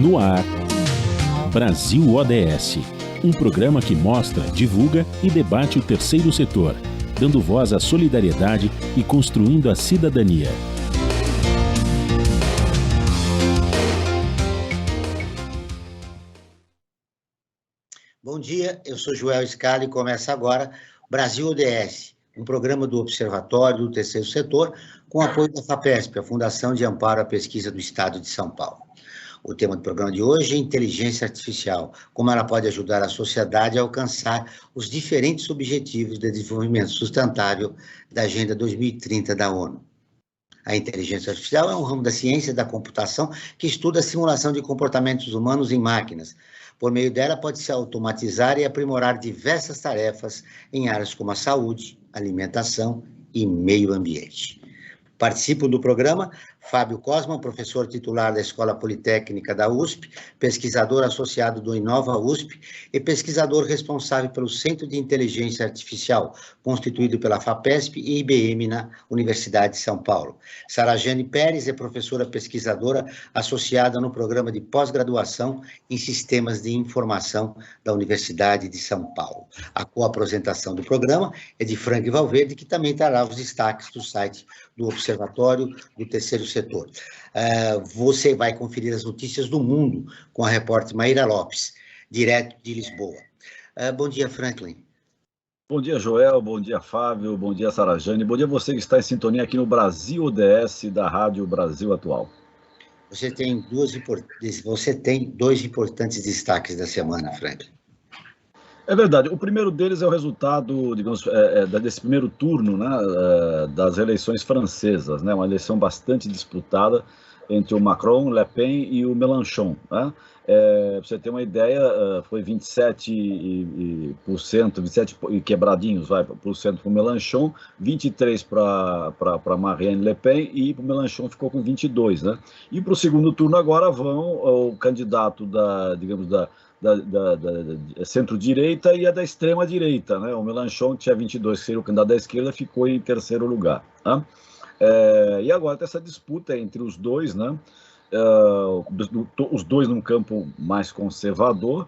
No ar, Brasil ODS, um programa que mostra, divulga e debate o terceiro setor, dando voz à solidariedade e construindo a cidadania. Bom dia, eu sou Joel Scali e começa agora o Brasil ODS, um programa do Observatório do Terceiro Setor com apoio da FAPESP, a Fundação de Amparo à Pesquisa do Estado de São Paulo. O tema do programa de hoje é inteligência artificial, como ela pode ajudar a sociedade a alcançar os diferentes objetivos de desenvolvimento sustentável da Agenda 2030 da ONU. A inteligência artificial é um ramo da ciência da computação que estuda a simulação de comportamentos humanos em máquinas. Por meio dela, pode-se automatizar e aprimorar diversas tarefas em áreas como a saúde, alimentação e meio ambiente. Participam do programa Fábio Cosman, professor titular da Escola Politécnica da USP, pesquisador associado do Inova USP e pesquisador responsável pelo Centro de Inteligência Artificial, constituído pela FAPESP e IBM na Universidade de São Paulo. Sarajane Pérez é professora pesquisadora associada no programa de pós-graduação em Sistemas de Informação da Universidade de São Paulo. A co-apresentação do programa é de Frank Valverde, que também trará os destaques do site do Observatório do Terceiro Setor. Você vai conferir as notícias do mundo com a repórter Maíra Lopes, direto de Lisboa. Bom dia, Franklin. Bom dia, Joel. Bom dia, Fábio. Bom dia, Sarajane. Bom dia a você que está em sintonia aqui no Brasil ODS da Rádio Brasil Atual. Você tem dois importantes destaques da semana, Franklin. É verdade. O primeiro deles é o resultado, digamos, desse primeiro turno, né, das eleições francesas, né, uma eleição bastante disputada entre o Macron, Le Pen e o Mélenchon, né? Para você ter uma ideia, foi 27% 27 e quebradinhos, por cento para o Mélenchon, 23 para Marine Le Pen e o Mélenchon ficou com 22, né? E para o segundo turno agora vão o candidato da centro-direita e a da extrema-direita, né? O Mélenchon tinha 22, que seria o candidato da esquerda, ficou em terceiro lugar, né? E agora tem essa disputa entre os dois, né? Os dois num campo mais conservador.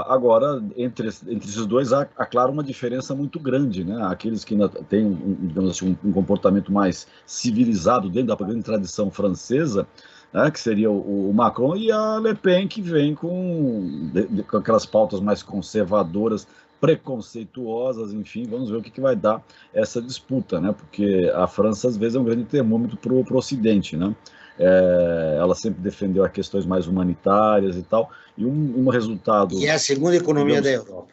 Agora, entre esses dois, há claro, uma diferença muito grande, né? Aqueles que têm, digamos assim, um comportamento mais civilizado dentro da grande tradição francesa, né, que seria o Macron, e a Le Pen, que vem com aquelas pautas mais conservadoras, preconceituosas, enfim, vamos ver o que vai dar essa disputa, né? Porque a França, às vezes, é um grande termômetro para o Ocidente, né? Ela sempre defendeu as questões mais humanitárias e tal, e um resultado... E é a segunda economia, digamos, da Europa.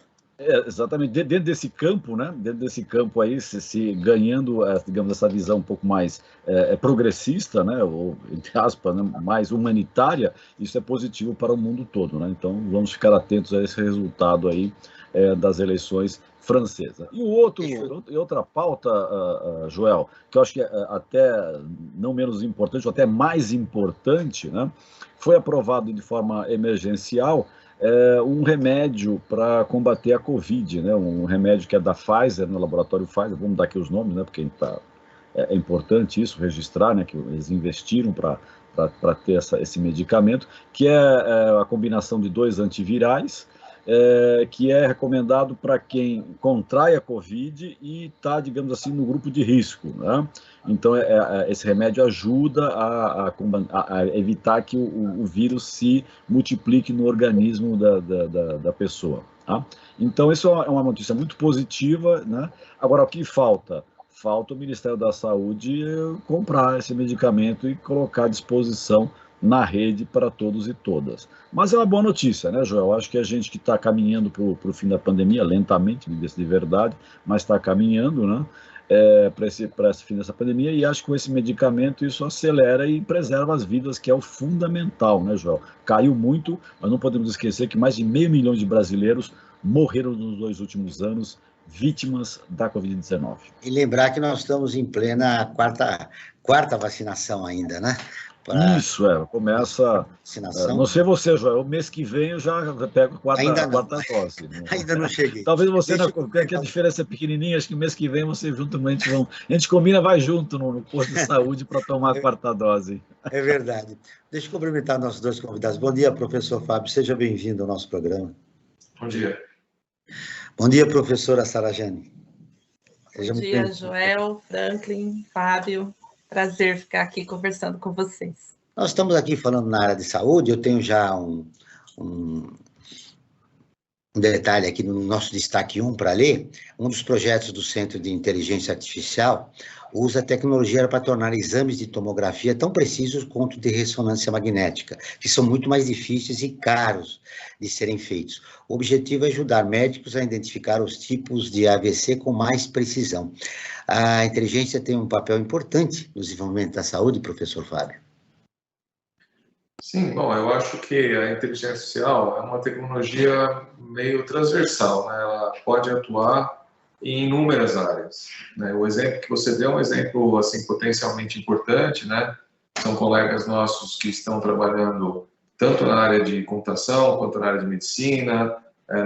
Exatamente, dentro desse campo, né? Dentro desse campo aí, se ganhando, digamos, essa visão um pouco mais progressista, né? Ou, entre aspas, né? Mais humanitária, isso é positivo para o mundo todo, né? Então, vamos ficar atentos a esse resultado aí das eleições francesas. E outra pauta, Joel, que eu acho que é até não menos importante, ou até mais importante, né? Foi aprovado de forma emergencial um remédio para combater a Covid, né? Um remédio que é da Pfizer, no laboratório Pfizer, vamos dar aqui os nomes, né? Porque é importante isso, registrar, né? Que eles investiram para ter esse medicamento, que é a combinação de 2 antivirais, que é recomendado para quem contrai a Covid e está, digamos assim, no grupo de risco, né? Então, esse remédio ajuda a evitar que o vírus se multiplique no organismo da pessoa, tá? Então, isso é uma notícia muito positiva, né? Agora, o que falta? Falta o Ministério da Saúde comprar esse medicamento e colocar à disposição na rede para todos e todas. Mas é uma boa notícia, né, Joel? Acho que a gente que está caminhando para o fim da pandemia, lentamente, de verdade, mas está caminhando, né, para esse fim dessa pandemia, e acho que com esse medicamento isso acelera e preserva as vidas, que é o fundamental, né, Joel? Caiu muito, mas não podemos esquecer que mais de 500 mil de brasileiros morreram nos 2 últimos anos, vítimas da Covid-19. E lembrar que nós estamos em plena quarta vacinação ainda, né? Isso, começa... vacinação? Não sei você, Joel, o mês que vem eu já pego a quarta dose. Né? Ainda não cheguei. Talvez você, que a diferença é pequenininha, acho que o mês que vem você juntamente a gente combina, vai junto no posto de saúde para tomar a quarta dose. É verdade. Deixa eu cumprimentar nossos dois convidados. Bom dia, professor Fábio, seja bem-vindo ao nosso programa. Bom dia. Bom dia, professora Sarajane. Bom dia, Joel, Franklin, Fábio. Prazer ficar aqui conversando com vocês. Nós estamos aqui falando na área de saúde, eu tenho já um detalhe aqui no nosso destaque 1 para ler. Um dos projetos do Centro de Inteligência Artificial usa a tecnologia para tornar exames de tomografia tão precisos quanto de ressonância magnética, que são muito mais difíceis e caros de serem feitos. O objetivo é ajudar médicos a identificar os tipos de AVC com mais precisão. A inteligência tem um papel importante no desenvolvimento da saúde, professor Fábio? Sim, bom, eu acho que a inteligência artificial é uma tecnologia meio transversal, né? Ela pode atuar em inúmeras áreas, né? O exemplo que você deu é um exemplo assim potencialmente importante, né? São colegas nossos que estão trabalhando tanto na área de computação quanto na área de medicina.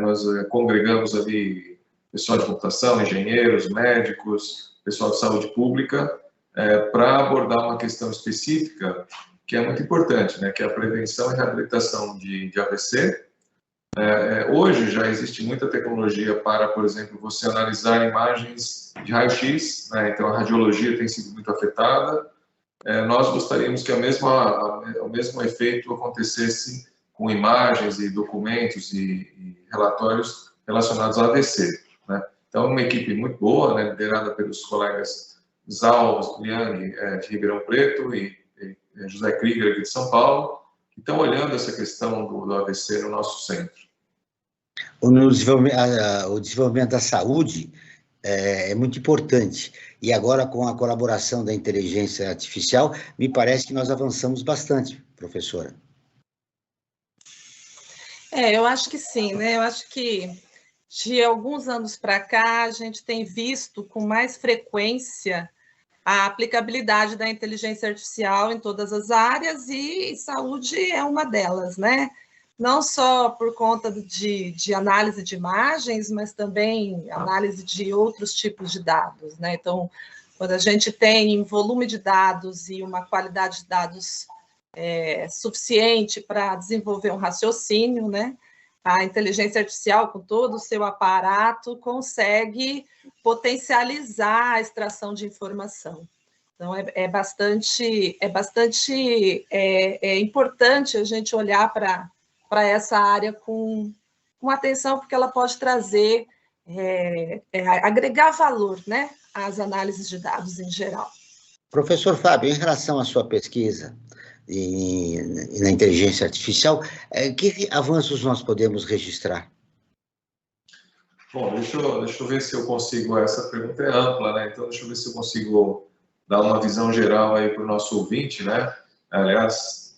Nós congregamos ali pessoal de computação, engenheiros, médicos, pessoal de saúde pública, para abordar uma questão específica que é muito importante, né? Que é a prevenção e reabilitação de AVC. Hoje já existe muita tecnologia para, por exemplo, você analisar imagens de raio-x, né? Então a radiologia tem sido muito afetada. Nós gostaríamos que o mesmo efeito acontecesse com imagens e documentos e relatórios relacionados ao AVC, né? Então, uma equipe muito boa, né? Liderada pelos colegas Zal Liang, de Ribeirão Preto, e José Krieger, aqui de São Paulo, que estão olhando essa questão do AVC no nosso centro. O desenvolvimento da saúde é muito importante. E agora, com a colaboração da inteligência artificial, me parece que nós avançamos bastante, professora. Eu acho que sim, né? Eu acho que de alguns anos para cá, a gente tem visto com mais frequência a aplicabilidade da inteligência artificial em todas as áreas, e saúde é uma delas, né? Não só por conta de análise de imagens, mas também análise de outros tipos de dados, né? Então, quando a gente tem volume de dados e uma qualidade de dados suficiente para desenvolver um raciocínio, né? A inteligência artificial, com todo o seu aparato, consegue potencializar a extração de informação. Então, é bastante importante a gente olhar para essa área com atenção, porque ela pode trazer, agregar valor, né, às análises de dados em geral. Professor Fábio, em relação à sua pesquisa na inteligência artificial, que avanços nós podemos registrar? Bom, deixa eu ver se eu consigo, essa pergunta é ampla, né? Então, deixa eu ver se eu consigo dar uma visão geral aí para o nosso ouvinte, né? Aliás,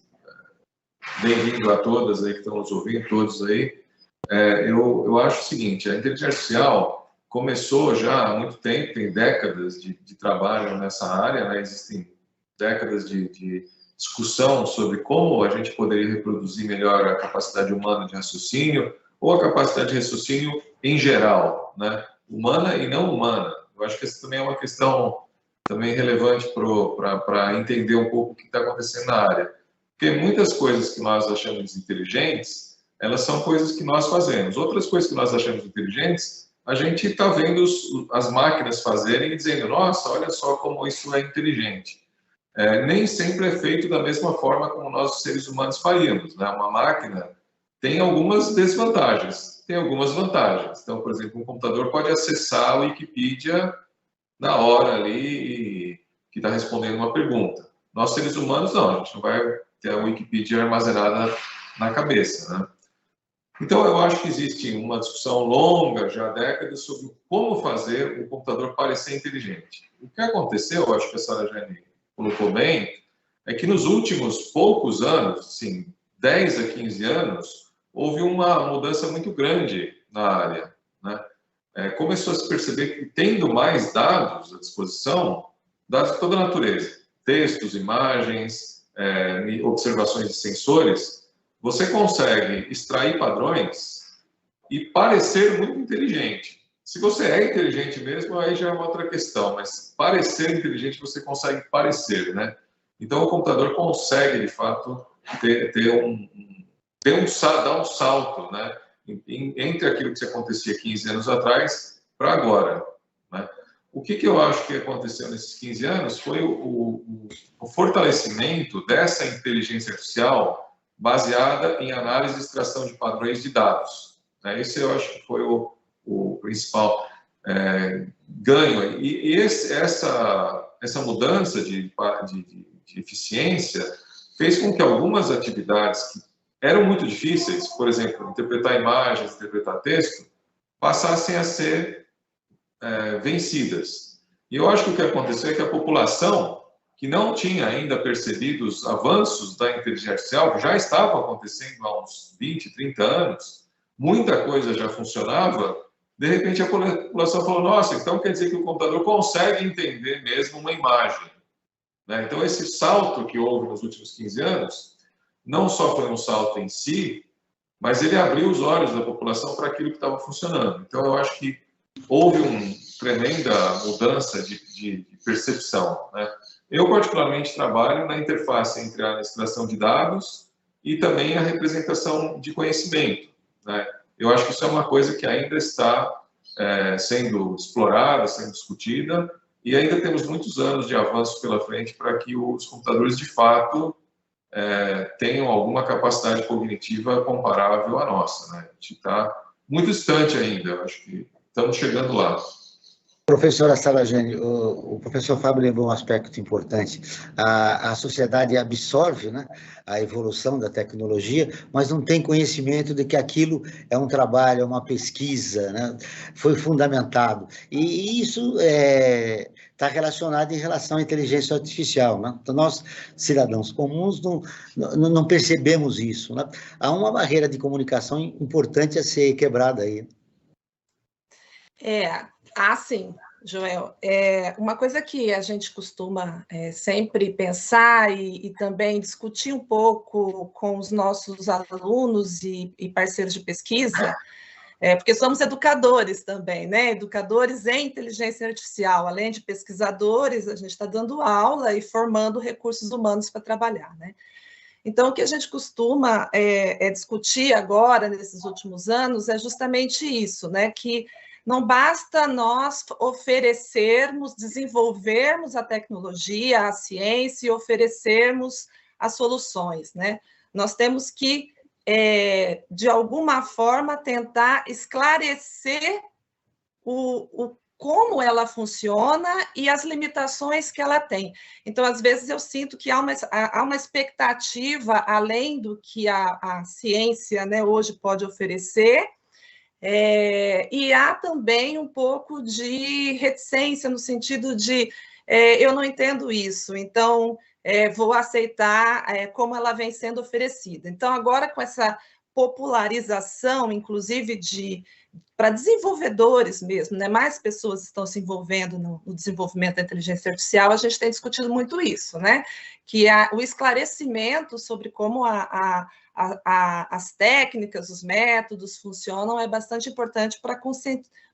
bem-vindo a todas aí que estão nos ouvindo, todos aí. Eu acho o seguinte, a inteligência artificial começou já há muito tempo, tem décadas de trabalho nessa área, né? Existem décadas de discussão sobre como a gente poderia reproduzir melhor a capacidade humana de raciocínio, ou a capacidade de raciocínio em geral, né? Humana e não humana. Eu acho que essa também é uma questão também relevante para entender um pouco o que está acontecendo na área. Porque muitas coisas que nós achamos inteligentes, elas são coisas que nós fazemos. Outras coisas que nós achamos inteligentes, a gente está vendo as máquinas fazerem e dizendo, nossa, olha só como isso é inteligente. Nem sempre é feito da mesma forma como nós, seres humanos, faríamos, né? Uma máquina tem algumas desvantagens, tem algumas vantagens. Então, por exemplo, um computador pode acessar a Wikipedia na hora ali que está respondendo uma pergunta. Nós, seres humanos, não, a gente não vai ter a Wikipedia armazenada na cabeça, né? Então, eu acho que existe uma discussão longa, já há décadas, sobre como fazer o computador parecer inteligente. O que aconteceu, eu acho que a Sarajane colocou bem, é que nos últimos poucos anos, assim, 10 a 15 anos, houve uma mudança muito grande na área, né? Começou a se perceber que, tendo mais dados à disposição, dados de toda a natureza, textos, imagens, observações de sensores, você consegue extrair padrões e parecer muito inteligente. Se você é inteligente mesmo, aí já é uma outra questão, mas parecer inteligente você consegue parecer, né? Então o computador consegue, de fato, dar um salto, né? Entre aquilo que acontecia 15 anos atrás para agora, né? O que eu acho que aconteceu nesses 15 anos foi o fortalecimento dessa inteligência artificial baseada em análise e extração de padrões de dados, né? Esse eu acho que foi o principal ganho. E essa mudança de eficiência fez com que algumas atividades que eram muito difíceis, por exemplo, interpretar imagens, interpretar texto, passassem a ser vencidas. E eu acho que o que aconteceu é que a população, que não tinha ainda percebido os avanços da inteligência artificial, que já estavam acontecendo há uns 20, 30 anos, muita coisa já funcionava, de repente a população falou, nossa, então quer dizer que o computador consegue entender mesmo uma imagem, né? Então esse salto que houve nos últimos 15 anos, não só foi um salto em si, mas ele abriu os olhos da população para aquilo que estava funcionando. Então, eu acho que houve uma tremenda mudança de percepção, né? Eu, particularmente, trabalho na interface entre a extração de dados e também a representação de conhecimento, né? Eu acho que isso é uma coisa que ainda está sendo explorada, sendo discutida, e ainda temos muitos anos de avanço pela frente para que os computadores, de fato, tenham alguma capacidade cognitiva comparável à nossa, né? A gente está muito distante ainda, eu acho que estamos chegando lá. Professora Salajane, o professor Fábio lembrou um aspecto importante. A sociedade absorve, né, a evolução da tecnologia, mas não tem conhecimento de que aquilo é um trabalho, é uma pesquisa, né, foi fundamentado. E isso está relacionado em relação à inteligência artificial, né? Então, nós, cidadãos comuns, não percebemos isso, né? Há uma barreira de comunicação importante a ser quebrada aí. Sim, Joel. Uma coisa que a gente costuma sempre pensar e também discutir um pouco com os nossos alunos e parceiros de pesquisa, porque somos educadores também, né? Educadores em inteligência artificial. Além de pesquisadores, a gente está dando aula e formando recursos humanos para trabalhar, né? Então, o que a gente costuma discutir agora, nesses últimos anos, é justamente isso, né? Que não basta nós oferecermos, desenvolvermos a tecnologia, a ciência e oferecermos as soluções, né? Nós temos que, de alguma forma, tentar esclarecer como ela funciona e as limitações que ela tem. Então, às vezes, eu sinto que há uma expectativa, além do que a ciência, né, hoje pode oferecer, e há também um pouco de reticência, no sentido de eu não entendo isso, então vou aceitar como ela vem sendo oferecida. Então, agora com essa popularização, inclusive para desenvolvedores mesmo, né? Mais pessoas estão se envolvendo no desenvolvimento da inteligência artificial, a gente tem discutido muito isso, né? Que o esclarecimento sobre como as técnicas, os métodos funcionam é bastante importante para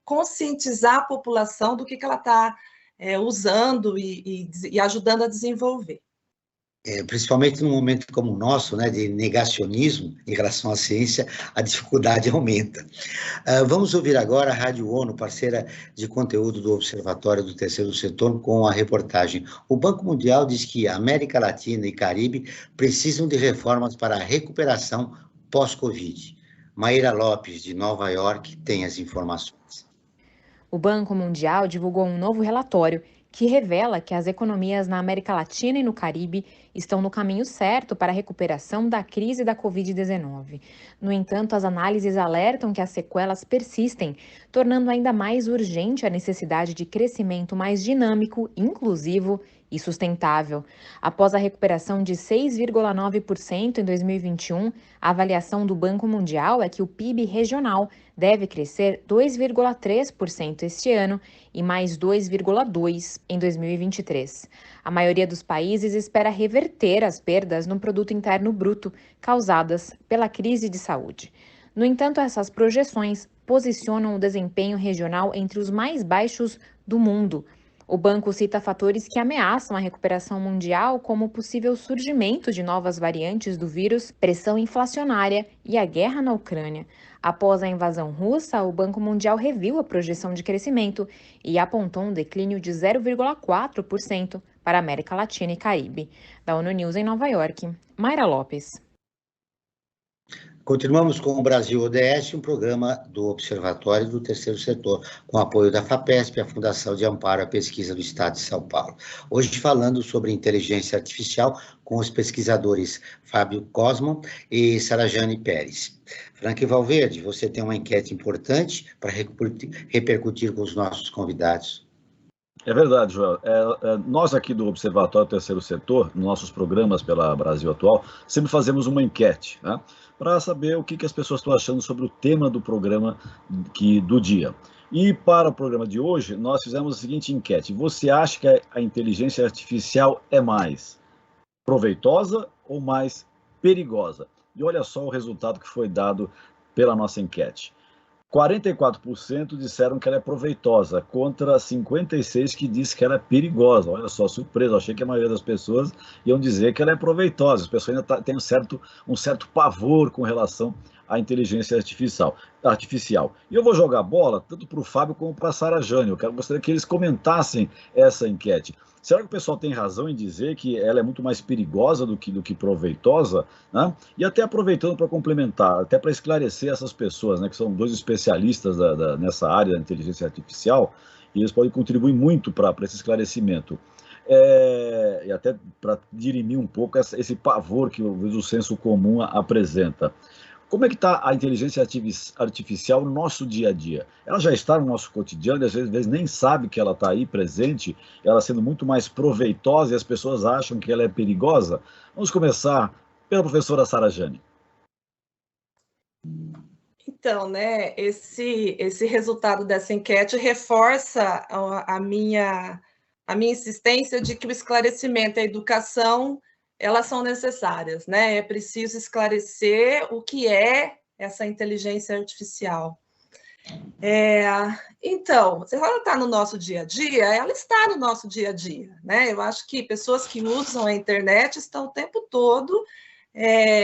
conscientizar a população do que ela está usando e ajudando a desenvolver. Principalmente num momento como o nosso, né, de negacionismo em relação à ciência, a dificuldade aumenta. Vamos ouvir agora a Rádio ONU, parceira de conteúdo do Observatório do Terceiro Setor, com a reportagem. O Banco Mundial diz que a América Latina e Caribe precisam de reformas para a recuperação pós-Covid. Maíra Lopes, de Nova York, tem as informações. O Banco Mundial divulgou um novo relatório que revela que as economias na América Latina e no Caribe estão no caminho certo para a recuperação da crise da Covid-19. No entanto, as análises alertam que as sequelas persistem, tornando ainda mais urgente a necessidade de crescimento mais dinâmico, inclusivo e sustentável. Após a recuperação de 6,9% em 2021, a avaliação do Banco Mundial é que o PIB regional deve crescer 2,3% este ano e mais 2,2% em 2023. A maioria dos países espera reverter as perdas no Produto Interno Bruto causadas pela crise de saúde. No entanto, essas projeções posicionam o desempenho regional entre os mais baixos do mundo. O banco cita fatores que ameaçam a recuperação mundial, como o possível surgimento de novas variantes do vírus, pressão inflacionária e a guerra na Ucrânia. Após a invasão russa, o Banco Mundial reviu a projeção de crescimento e apontou um declínio de 0,4% para a América Latina e Caribe. Da ONU News em Nova York, Mayra Lopes. Continuamos com o Brasil ODS, um programa do Observatório do Terceiro Setor, com apoio da FAPESP, a Fundação de Amparo à Pesquisa do Estado de São Paulo. Hoje falando sobre inteligência artificial com os pesquisadores Fábio Cosmo e Sarajane Pérez. Frank Valverde, você tem uma enquete importante para repercutir com os nossos convidados. É verdade, Joel. Nós aqui do Observatório Terceiro Setor, nos nossos programas pela Brasil Atual, sempre fazemos uma enquete, né, para saber o que as pessoas estão achando sobre o tema do programa do dia. E para o programa de hoje, nós fizemos a seguinte enquete. Você acha que a inteligência artificial é mais proveitosa ou mais perigosa? E olha só o resultado que foi dado pela nossa enquete. 44% disseram que ela é proveitosa, contra 56% que dizem que ela é perigosa. Olha só, surpresa, eu achei que a maioria das pessoas iam dizer que ela é proveitosa. As pessoas ainda têm um certo pavor com relação à inteligência artificial. E eu vou jogar a bola tanto para o Fábio como para a Sarajane. Eu gostaria que eles comentassem essa enquete. Será que o pessoal tem razão em dizer que ela é muito mais perigosa do que proveitosa? Né? E até aproveitando para complementar, até para esclarecer essas pessoas, né, que são dois especialistas nessa área da inteligência artificial, e eles podem contribuir muito para esse esclarecimento. E até para dirimir um pouco esse pavor que o senso comum apresenta. Como é que está a inteligência artificial no nosso dia a dia? Ela já está no nosso cotidiano e às vezes nem sabe que ela está aí presente, ela sendo muito mais proveitosa e as pessoas acham que ela é perigosa? Vamos começar pela professora Sarajane. Então, né, esse resultado dessa enquete reforça a minha insistência de que o esclarecimento e a educação elas são necessárias, né? É preciso esclarecer o que é essa inteligência artificial. Então, se ela está no nosso dia a dia, ela está no nosso dia a dia, né? Eu acho que pessoas que usam a internet estão o tempo todo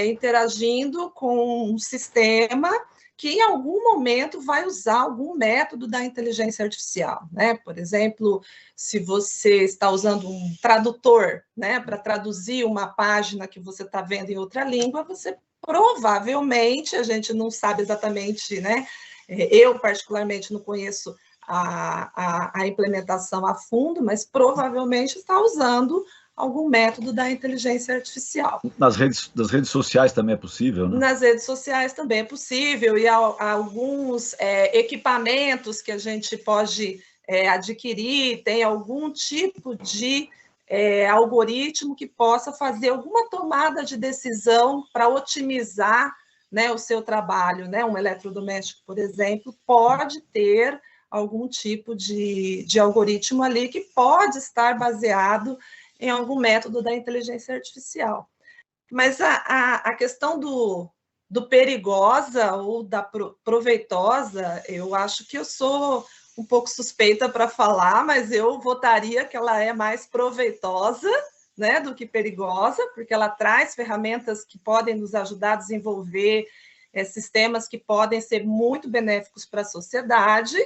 interagindo com um sistema que em algum momento vai usar algum método da inteligência artificial, né? Por exemplo, se você está usando um tradutor, né, para traduzir uma página que você está vendo em outra língua, você provavelmente, a gente não sabe exatamente, né? Eu particularmente não conheço a implementação a fundo, mas provavelmente está usando algum método da inteligência artificial. Nas redes sociais também é possível, né? Nas redes sociais também é possível, e há alguns equipamentos que a gente pode adquirir, tem algum tipo de algoritmo que possa fazer alguma tomada de decisão para otimizar, né, o seu trabalho, né? Um eletrodoméstico, por exemplo, pode ter algum tipo de algoritmo ali que pode estar baseado em algum método da inteligência artificial. Mas a questão do perigosa ou da proveitosa, eu acho que eu sou um pouco suspeita para falar, mas eu votaria que ela é mais proveitosa, né, do que perigosa, porque ela traz ferramentas que podem nos ajudar a desenvolver sistemas que podem ser muito benéficos para a sociedade.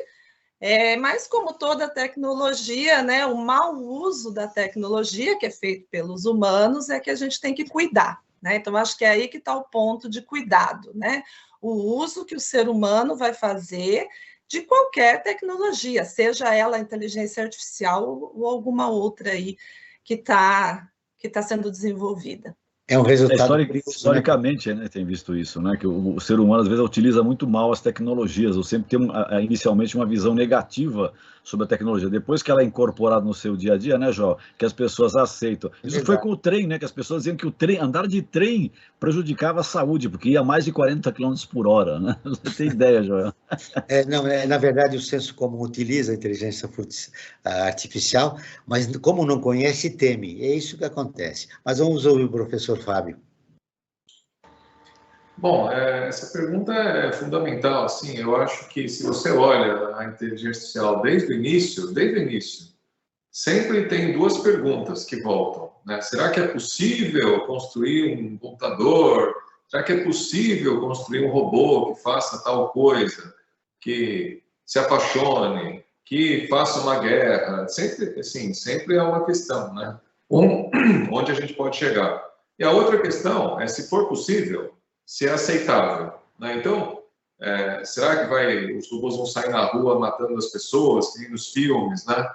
Mas como toda tecnologia, né, o mau uso da tecnologia que é feito pelos humanos é que a gente tem que cuidar, né? Então, acho que é aí que está o ponto de cuidado, né? O uso que o ser humano vai fazer de qualquer tecnologia, seja ela inteligência artificial ou alguma outra aí que tá sendo desenvolvida. É um resultado historicamente, né, tem visto isso, né, que o ser humano às vezes utiliza muito mal as tecnologias, ou sempre tem inicialmente uma visão negativa sobre a tecnologia. Depois que ela é incorporada no seu dia a dia, né, Jó, que as pessoas aceitam. Isso foi com o trem, né, que as pessoas diziam que o trem, andar de trem prejudicava a saúde, porque ia mais de 40 km por hora, né? Você tem ideia, Jó? Na verdade, o senso comum utiliza a inteligência artificial, mas como não conhece, teme. É isso que acontece. Mas vamos ouvir o professor Fábio. Bom, essa pergunta é fundamental. Assim, eu acho que se você olha a inteligência artificial desde o início, sempre tem duas perguntas que voltam, né? Será que é possível construir um computador? Será que é possível construir um robô que faça tal coisa, que se apaixone, que faça uma guerra? Sempre, assim, sempre é uma questão, né? Onde a gente pode chegar. E a outra questão é se for possível, se é aceitável, né? Então, será que os robôs vão sair na rua matando as pessoas, que nem nos filmes, né?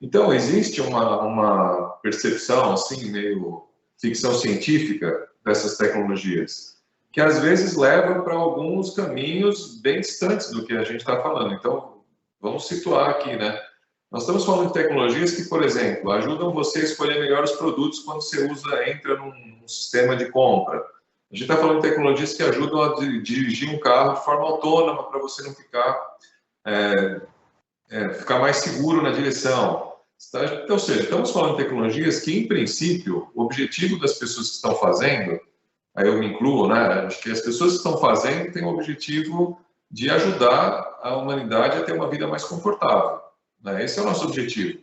Então, existe uma percepção, assim, meio ficção científica dessas tecnologias, que às vezes leva para alguns caminhos bem distantes do que a gente está falando. Então, vamos situar aqui, né? Nós estamos falando de tecnologias que, por exemplo, ajudam você a escolher melhor os produtos quando você entra num sistema de compra. A gente está falando de tecnologias que ajudam a dirigir um carro de forma autônoma para você não ficar mais seguro na direção. Então, ou seja, estamos falando de tecnologias que, em princípio, o objetivo das pessoas que estão fazendo, aí eu me incluo, né? Acho que as pessoas que estão fazendo têm o objetivo de ajudar a humanidade a ter uma vida mais confortável, né? Esse é o nosso objetivo.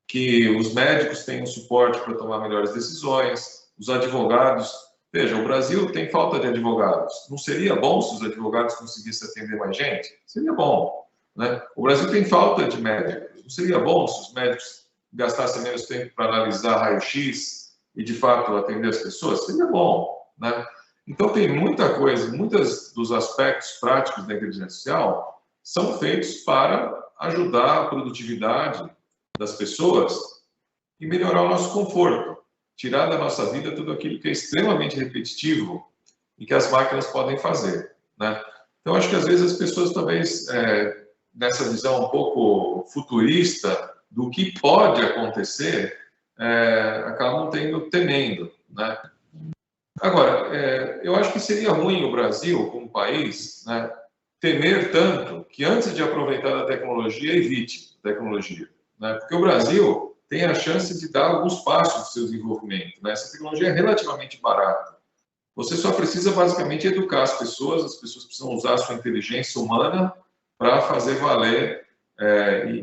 Que os médicos tenham suporte para tomar melhores decisões, os advogados. Veja, o Brasil tem falta de advogados. Não seria bom se os advogados conseguissem atender mais gente? Seria bom, né? O Brasil tem falta de médicos. Não seria bom se os médicos gastassem menos tempo para analisar raio-x e, de fato, atender as pessoas? Seria bom, né? Então, tem muita coisa, muitos dos aspectos práticos da inteligência artificial são feitos para ajudar a produtividade das pessoas e melhorar o nosso conforto, tirar da nossa vida tudo aquilo que é extremamente repetitivo e que as máquinas podem fazer, né? Então, acho que às vezes as pessoas talvez, nessa visão um pouco futurista do que pode acontecer, acabam temendo, né? Agora, eu acho que seria ruim o Brasil, como país, né, temer tanto que antes de aproveitar a tecnologia, evite a tecnologia, né? Porque o Brasil tem a chance de dar alguns passos do seu desenvolvimento, né? Essa tecnologia é relativamente barata. Você só precisa, basicamente, educar as pessoas precisam usar a sua inteligência humana para fazer valer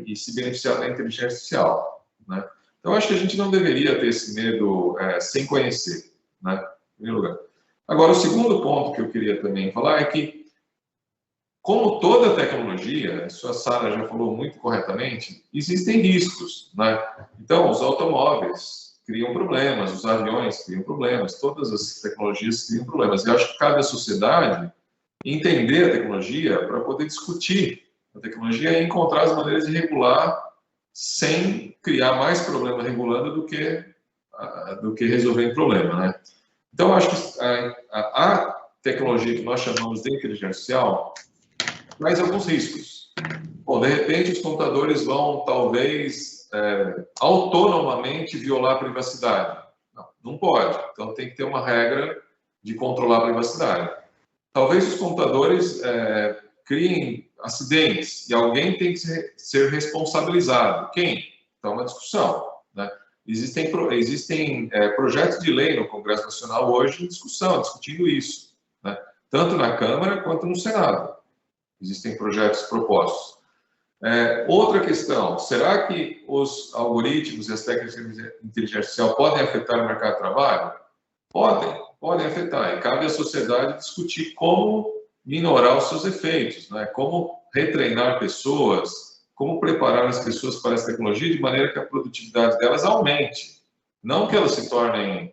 e se beneficiar da inteligência artificial, né? Então, acho que a gente não deveria ter esse medo sem conhecer, né? Em primeiro lugar. Agora, o segundo ponto que eu queria também falar é que, como toda tecnologia, a Sara já falou muito corretamente, existem riscos, né? Então, os automóveis criam problemas, os aviões criam problemas, todas as tecnologias criam problemas. Eu acho que cabe à sociedade entender a tecnologia para poder discutir a tecnologia e encontrar as maneiras de regular sem criar mais problema regulando do que resolvendo problema, né? Então, acho que a tecnologia que nós chamamos de inteligência artificial traz alguns riscos. Bom, de repente, os computadores vão, talvez, autonomamente violar a privacidade. Não pode. Então, tem que ter uma regra de controlar a privacidade. Talvez os computadores criem acidentes e alguém tem que ser responsabilizado. Quem? Então, é uma discussão, né? Existem projetos de lei no Congresso Nacional hoje em discussão, discutindo isso, né? Tanto na Câmara quanto no Senado. Existem projetos propostos. Outra questão, será que os algoritmos e as técnicas de inteligência artificial podem afetar o mercado de trabalho? Podem afetar, e cabe à sociedade discutir como minorar os seus efeitos, né? Como retreinar pessoas, como preparar as pessoas para essa tecnologia de maneira que a produtividade delas aumente, não que elas se tornem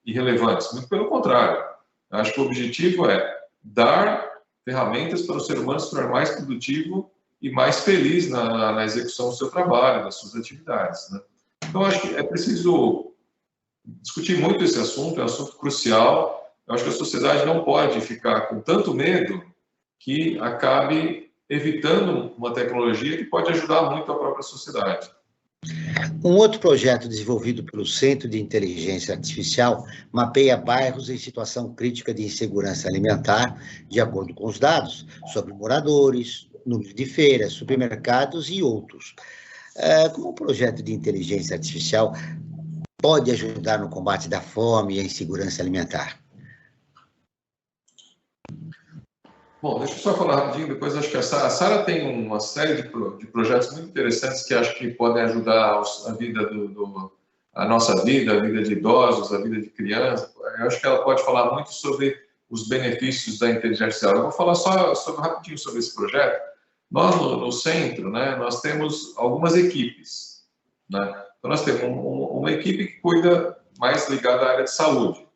irrelevantes, muito pelo contrário. Eu acho que o objetivo é dar ferramentas para o ser humano se tornar mais produtivo e mais feliz na execução do seu trabalho, das suas atividades, né? Então, acho que é preciso discutir muito esse assunto, é um assunto crucial. Eu acho que a sociedade não pode ficar com tanto medo que acabe evitando uma tecnologia que pode ajudar muito a própria sociedade. Um outro projeto desenvolvido pelo Centro de Inteligência Artificial mapeia bairros em situação crítica de insegurança alimentar, de acordo com os dados sobre moradores, número de feiras, supermercados e outros. Como o projeto de inteligência artificial pode ajudar no combate da fome e a insegurança alimentar? Bom, deixa eu só falar rapidinho, depois acho que a Sara tem uma série de projetos muito interessantes que acho que podem ajudar a vida a nossa vida, a vida de idosos, a vida de crianças. Eu acho que ela pode falar muito sobre os benefícios da inteligência artificial. Eu vou falar só rapidinho sobre esse projeto. Nós, no centro, né, nós temos algumas equipes, né? Então, nós temos uma equipe que cuida mais ligada à área de saúde,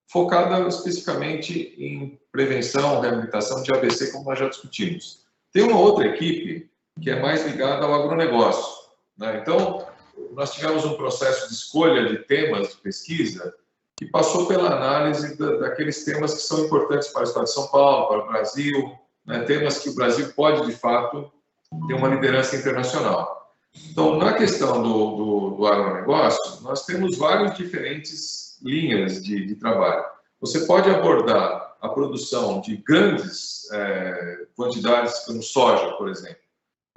focada especificamente em prevenção, reabilitação de AVC, como nós já discutimos. Tem uma outra equipe que é mais ligada ao agronegócio, né? Então, nós tivemos um processo de escolha de temas de pesquisa que passou pela análise daqueles temas que são importantes para o Estado de São Paulo, para o Brasil, né? Temas que o Brasil pode, de fato, ter uma liderança internacional. Então, na questão do agronegócio, nós temos várias diferentes linhas de trabalho. Você pode abordar a produção de grandes quantidades, como soja, por exemplo.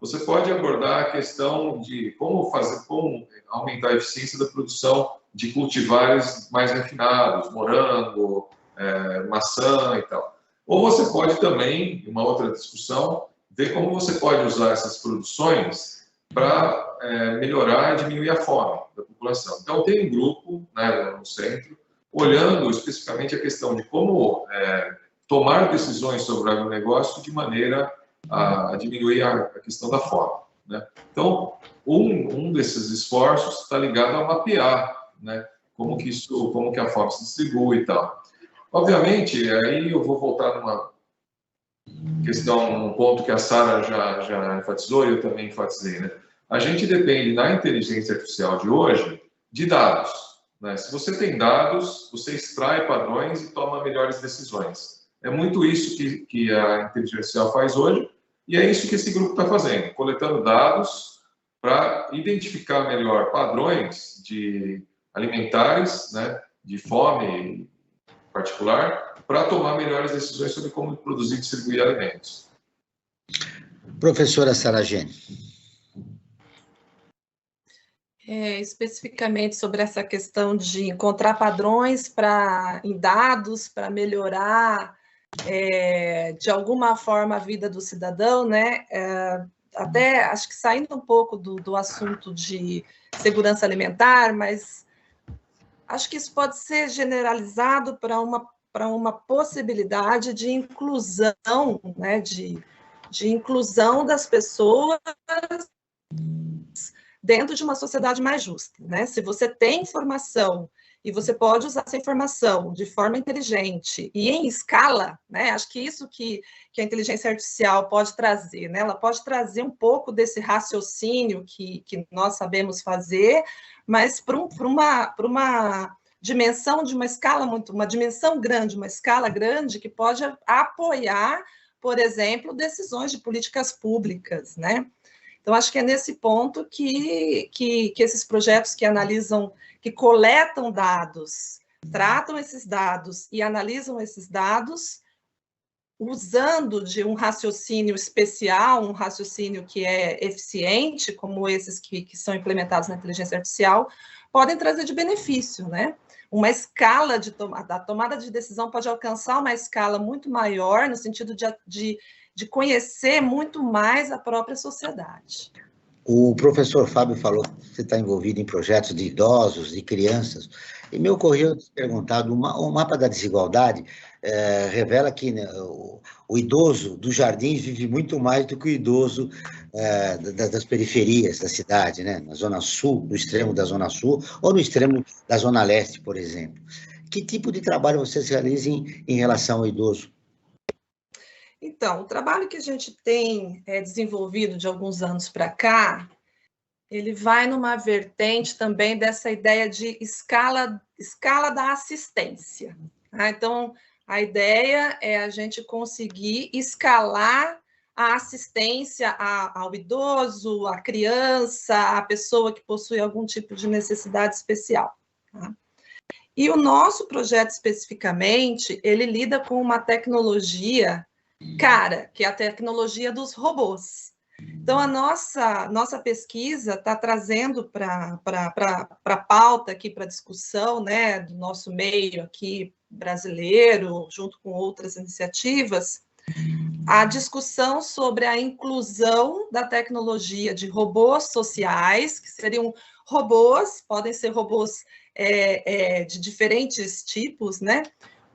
Você pode abordar a questão de como aumentar a eficiência da produção de cultivares mais refinados, morango, maçã e tal. Ou você pode também, uma outra discussão, ver como você pode usar essas produções para melhorar e diminuir a fome da população. Então, tem um grupo, né, no centro, olhando especificamente a questão de como tomar decisões sobre o agronegócio de maneira a diminuir a questão da fome, né? Então, um desses esforços está ligado a mapear, né, como que a fome se distribui e tal. Obviamente, aí eu vou voltar numa questão, um ponto que a Sara já enfatizou e eu também enfatizei, né? A gente depende, na inteligência artificial de hoje, de dados, né? Se você tem dados, você extrai padrões e toma melhores decisões. É muito isso que a inteligência artificial faz hoje, e é isso que esse grupo está fazendo, coletando dados para identificar melhor padrões de alimentares, né, de fome em particular, para tomar melhores decisões sobre como produzir e distribuir alimentos. Professora Saragene. Especificamente sobre essa questão de encontrar padrões em dados para melhorar de alguma forma a vida do cidadão, né? Até acho que saindo um pouco do assunto de segurança alimentar, mas acho que isso pode ser generalizado para uma possibilidade de inclusão, né? De inclusão das pessoas dentro de uma sociedade mais justa, né? Se você tem informação e você pode usar essa informação de forma inteligente e em escala, né? Acho que isso que a inteligência artificial pode trazer, né? Ela pode trazer um pouco desse raciocínio que nós sabemos fazer, mas para uma dimensão de uma escala uma dimensão grande, uma escala grande que pode apoiar, por exemplo, decisões de políticas públicas, né? Então, acho que é nesse ponto que esses projetos que analisam, que coletam dados, tratam esses dados e analisam esses dados, usando de um raciocínio especial, um raciocínio que é eficiente, como esses que são implementados na inteligência artificial, podem trazer de benefício, né? Uma escala da tomada de decisão pode alcançar uma escala muito maior, no sentido de conhecer muito mais a própria sociedade. O professor Fábio falou que você está envolvido em projetos de idosos, de crianças, e me ocorreu te perguntar, o mapa da desigualdade revela que, né, o idoso dos jardins vive muito mais do que o idoso das periferias da cidade, né, na Zona Sul, no extremo da Zona Sul, ou no extremo da Zona Leste, por exemplo. Que tipo de trabalho vocês realizam em relação ao idoso? Então, o trabalho que a gente tem desenvolvido de alguns anos para cá, ele vai numa vertente também dessa ideia de escala escala da assistência. Tá? Então, a ideia é a gente conseguir escalar a assistência ao idoso, à criança, à pessoa que possui algum tipo de necessidade especial. Tá? E o nosso projeto, especificamente, ele lida com uma tecnologia cara, que é a tecnologia dos robôs. Então, a nossa pesquisa está trazendo para a pauta aqui, para a discussão, né, do nosso meio aqui brasileiro, junto com outras iniciativas, a discussão sobre a inclusão da tecnologia de robôs sociais, que seriam robôs, podem ser robôs de diferentes tipos, né,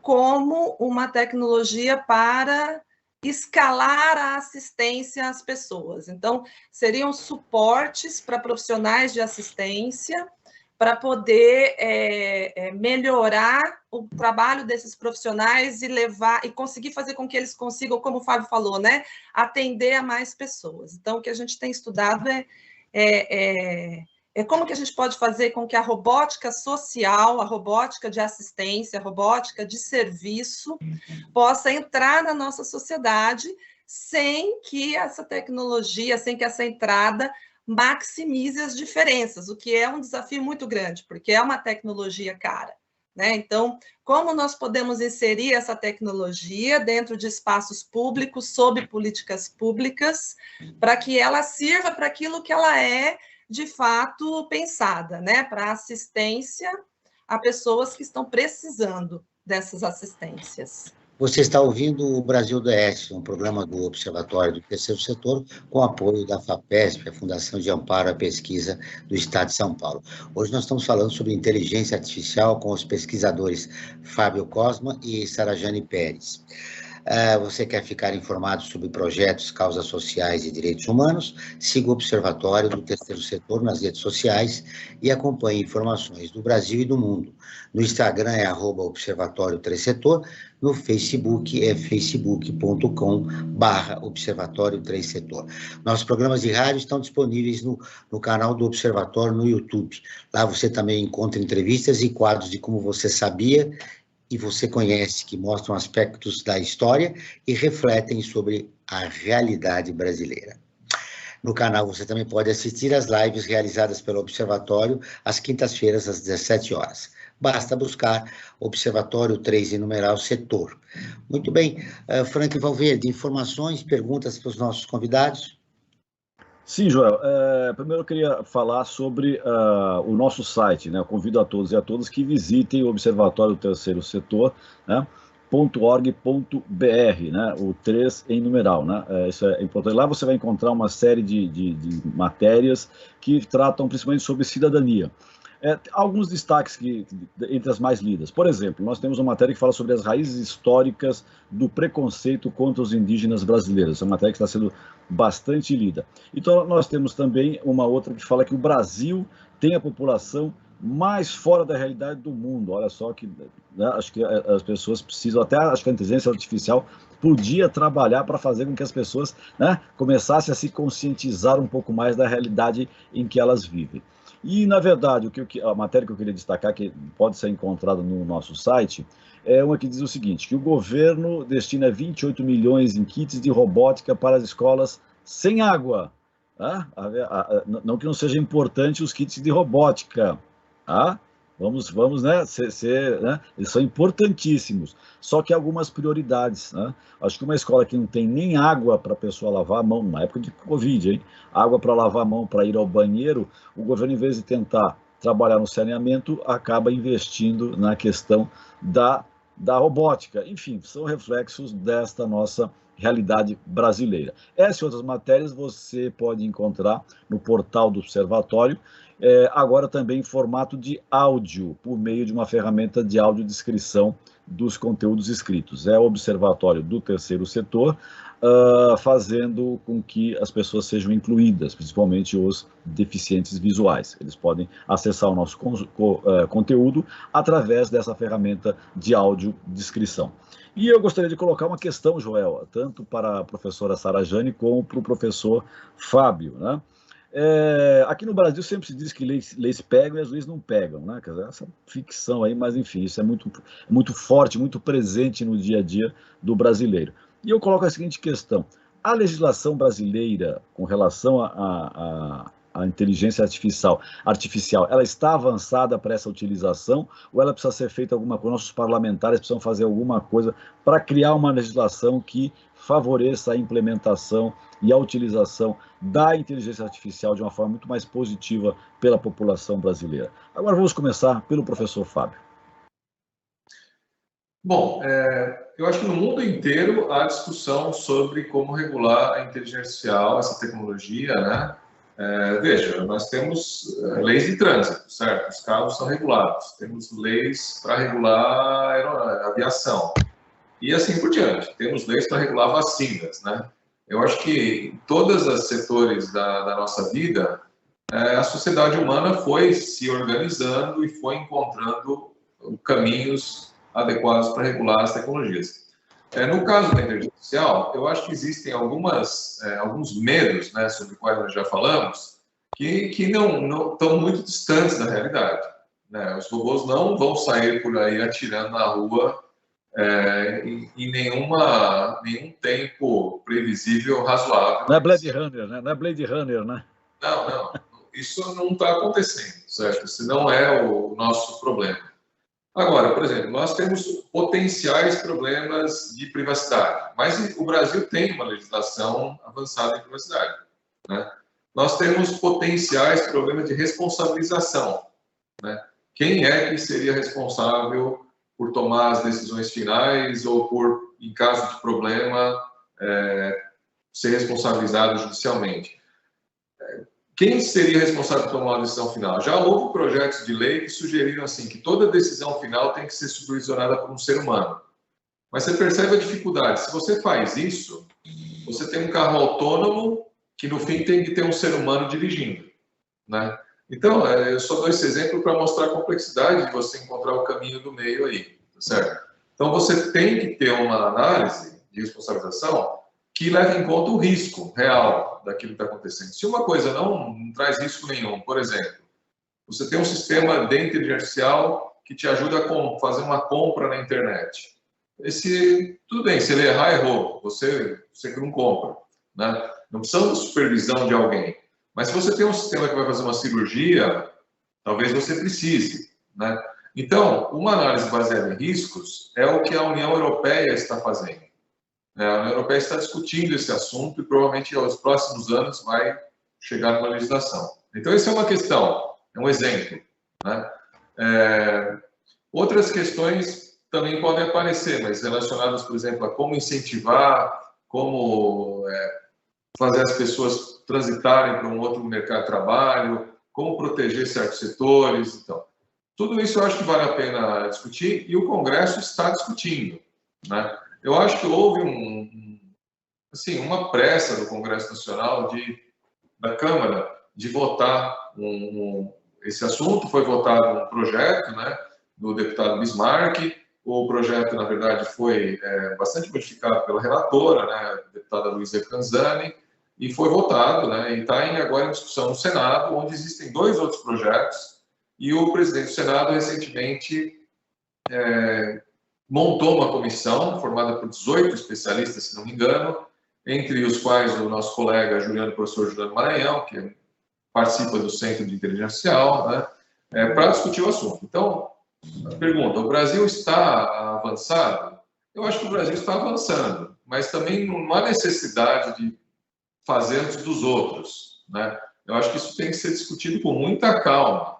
como uma tecnologia para escalar a assistência às pessoas. Então, seriam suportes para profissionais de assistência para poder melhorar o trabalho desses profissionais e conseguir fazer com que eles consigam, como o Fábio falou, né, atender a mais pessoas. Então, o que a gente tem estudado é como que a gente pode fazer com que a robótica social, a robótica de assistência, a robótica de serviço, possa entrar na nossa sociedade sem que essa tecnologia, sem que essa entrada maximize as diferenças, o que é um desafio muito grande, porque é uma tecnologia cara, né? Então, como nós podemos inserir essa tecnologia dentro de espaços públicos, sob políticas públicas, para que ela sirva para aquilo que ela é, de fato, pensada, né? Para assistência a pessoas que estão precisando dessas assistências. Você está ouvindo o Brasil DS, um programa do Observatório do Terceiro Setor, com apoio da FAPESP, a Fundação de Amparo à Pesquisa do Estado de São Paulo. Hoje nós estamos falando sobre inteligência artificial com os pesquisadores Fábio Cosma e Sarajane Pérez. Você quer ficar informado sobre projetos, causas sociais e direitos humanos? Siga o Observatório do Terceiro Setor nas redes sociais e acompanhe informações do Brasil e do mundo. No Instagram é @observatório3setor, no Facebook é facebook.com/observatório3setor. Nossos programas de rádio estão disponíveis no canal do Observatório no YouTube. Lá você também encontra entrevistas e quadros de Como Você Sabia e Você Conhece, que mostram aspectos da história e refletem sobre a realidade brasileira. No canal você também pode assistir às lives realizadas pelo Observatório às quintas-feiras, às 17 horas. Basta buscar Observatório 3 em numeral setor. Muito bem. Frank Valverde, informações, perguntas para os nossos convidados? Sim, Joel. Primeiro eu queria falar sobre o nosso site, né? Eu convido a todos e a todas que visitem o Observatório do Terceiro Setor, né? .org.br, né? O 3 em numeral, né? Isso é importante. Lá você vai encontrar uma série de matérias que tratam principalmente sobre cidadania. Alguns destaques entre as mais lidas. Por exemplo, nós temos uma matéria que fala sobre as raízes históricas do preconceito contra os indígenas brasileiros. Essa matéria que está sendo bastante lida. Então, nós temos também uma outra que fala que o Brasil tem a população mais fora da realidade do mundo. Olha só que, né, acho que as pessoas precisam, até acho que a inteligência artificial podia trabalhar para fazer com que as pessoas, né, começassem a se conscientizar um pouco mais da realidade em que elas vivem. E, na verdade, a matéria que eu queria destacar, que pode ser encontrada no nosso site, é uma que diz o seguinte, que o governo destina 28 milhões em kits de robótica para as escolas sem água. Tá? Não que não seja importante os kits de robótica, tá? Vamos, né, né? Eles são importantíssimos, só que há algumas prioridades, né? Acho que uma escola que não tem nem água para a pessoa lavar a mão, na época de Covid, hein? Água para lavar a mão, para ir ao banheiro, o governo, em vez de tentar trabalhar no saneamento, acaba investindo na questão da robótica. Enfim, são reflexos desta nossa realidade brasileira. Essas e outras matérias você pode encontrar no portal do Observatório, agora também em formato de áudio, por meio de uma ferramenta de audiodescrição dos conteúdos escritos. É o Observatório do Terceiro Setor, fazendo com que as pessoas sejam incluídas, principalmente os deficientes visuais. Eles podem acessar o nosso conteúdo através dessa ferramenta de audiodescrição. E eu gostaria de colocar uma questão, Joel, tanto para a professora Sarajane como para o professor Fábio, né? Aqui no Brasil sempre se diz que leis pegam e as leis não pegam, né? Quer dizer, essa ficção aí, mas enfim, isso é muito forte, muito presente no dia a dia do brasileiro. E eu coloco a seguinte questão: a legislação brasileira com relação à inteligência artificial, ela está avançada para essa utilização ou ela precisa ser feita alguma coisa? Nossos parlamentares precisam fazer alguma coisa para criar uma legislação que favoreça a implementação e a utilização da inteligência artificial de uma forma muito mais positiva pela população brasileira. Agora vamos começar pelo professor Fábio. Bom, eu acho que no mundo inteiro há discussão sobre como regular a inteligência artificial, essa tecnologia, né? Veja, nós temos leis de trânsito, certo? Os carros são regulados, temos leis para regular a aviação e assim por diante. Temos leis para regular vacinas, né? Eu acho que em todos os setores da nossa vida, a sociedade humana foi se organizando e foi encontrando caminhos adequados para regular as tecnologias. No caso da inteligência artificial, eu acho que existem alguns medos, né, sobre os quais nós já falamos, que não estão muito distantes da realidade, né? Os robôs não vão sair por aí atirando na rua em nenhum tempo previsível razoável. Não é Blade Runner, né? Não é Blade Runner, né? Não. Isso não está acontecendo, certo? Esse não é o nosso problema. Agora, por exemplo, nós temos potenciais problemas de privacidade, mas o Brasil tem uma legislação avançada em privacidade, né? Nós temos potenciais problemas de responsabilização, né? Quem é que seria responsável por tomar as decisões finais ou por, em caso de problema, ser responsabilizado judicialmente? Quem seria responsável por tomar uma decisão final? Já houve projetos de lei que sugeriram assim, que toda decisão final tem que ser supervisionada por um ser humano. Mas você percebe a dificuldade. Se você faz isso, você tem um carro autônomo que, no fim, tem que ter um ser humano dirigindo, né? Então, eu só dou esse exemplo para mostrar a complexidade de você encontrar o caminho do meio aí, certo? Então, você tem que ter uma análise de responsabilização que leve em conta o risco real daquilo que está acontecendo. Se uma coisa não traz risco nenhum, por exemplo, você tem um sistema de inteligência artificial que te ajuda a fazer uma compra na internet. Tudo bem, se ele errar, errou. Você que não compra, né? Não precisa de supervisão de alguém. Mas se você tem um sistema que vai fazer uma cirurgia, talvez você precise, né? Então, uma análise baseada em riscos é o que a União Europeia está fazendo. A União Europeia está discutindo esse assunto e provavelmente aos próximos anos vai chegar numa legislação. Então, essa é uma questão, é um exemplo, né? Outras questões também podem aparecer, mas relacionadas, por exemplo, a como incentivar, como fazer as pessoas transitarem para um outro mercado de trabalho, como proteger certos setores. Então, tudo isso eu acho que vale a pena discutir e o Congresso está discutindo, né? Eu acho que houve uma pressa do Congresso Nacional, da Câmara, de votar esse assunto. Foi votado um projeto, né, do deputado Bismarck. O projeto, na verdade, foi bastante modificado pela relatora, né, a deputada Luísa Canzani, e foi votado, né, e está agora em discussão no Senado, onde existem 2 outros projetos, e o presidente do Senado, recentemente, montou uma comissão formada por 18 especialistas, se não me engano, entre os quais o nosso colega professor Juliano Maranhão, que participa do Centro de Inteligência Artificial, né, para discutir o assunto. Então, a pergunta: o Brasil está avançado? Eu acho que o Brasil está avançando, mas também não há necessidade de fazer antes dos outros, né? Eu acho que isso tem que ser discutido com muita calma.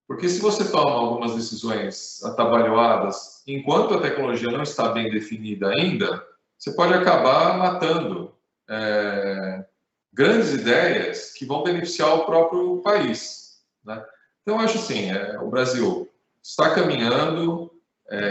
Porque se você toma algumas decisões atabalhoadas, enquanto a tecnologia não está bem definida ainda, você pode acabar matando grandes ideias que vão beneficiar o próprio país, né? Então, eu acho assim, o Brasil está caminhando,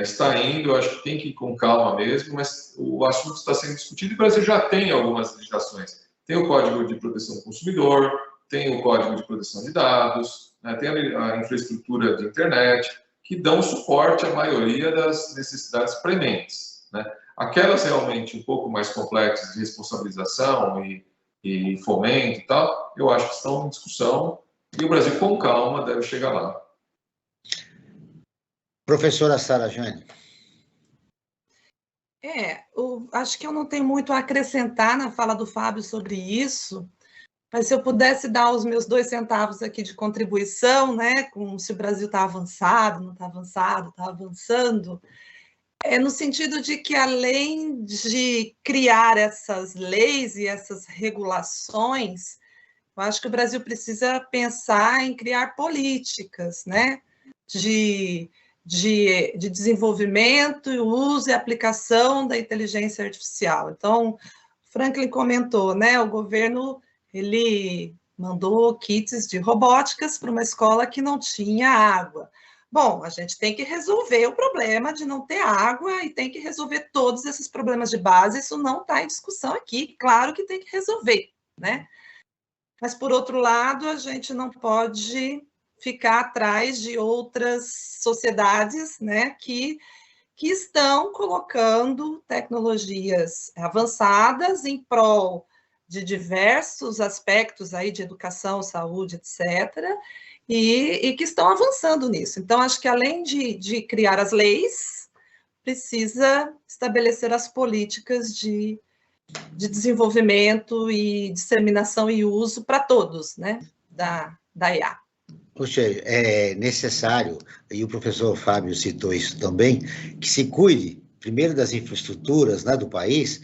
está indo, eu acho que tem que ir com calma mesmo, mas o assunto está sendo discutido e o Brasil já tem algumas legislações. Tem o Código de Proteção do Consumidor, tem o Código de Proteção de Dados, né, tem a infraestrutura de internet, que dão suporte à maioria das necessidades prementes, né? Aquelas realmente um pouco mais complexas de responsabilização e e fomento e tal, eu acho que estão em discussão e o Brasil, com calma, deve chegar lá. Professora Sara Jane. Acho que eu não tenho muito a acrescentar na fala do Fábio sobre isso, mas se eu pudesse dar os meus 2 centavos aqui de contribuição, né, com se o Brasil está avançado, não está avançado, está avançando, no sentido de que, além de criar essas leis e essas regulações, eu acho que o Brasil precisa pensar em criar políticas, né, de desenvolvimento, uso e aplicação da inteligência artificial. Então, Franklin comentou, né, o governo ele mandou kits de robóticas para uma escola que não tinha água. Bom, a gente tem que resolver o problema de não ter água e tem que resolver todos esses problemas de base, isso não está em discussão aqui, claro que tem que resolver, né? Mas, por outro lado, a gente não pode ficar atrás de outras sociedades, né, que estão colocando tecnologias avançadas em prol de diversos aspectos aí de educação, saúde, etc., e que estão avançando nisso. Então, acho que, além de criar as leis, precisa estabelecer as políticas de desenvolvimento e disseminação e uso para todos, né, da IA. Poxa, é necessário, e o professor Fábio citou isso também, que se cuide, primeiro, das infraestruturas, né, do país,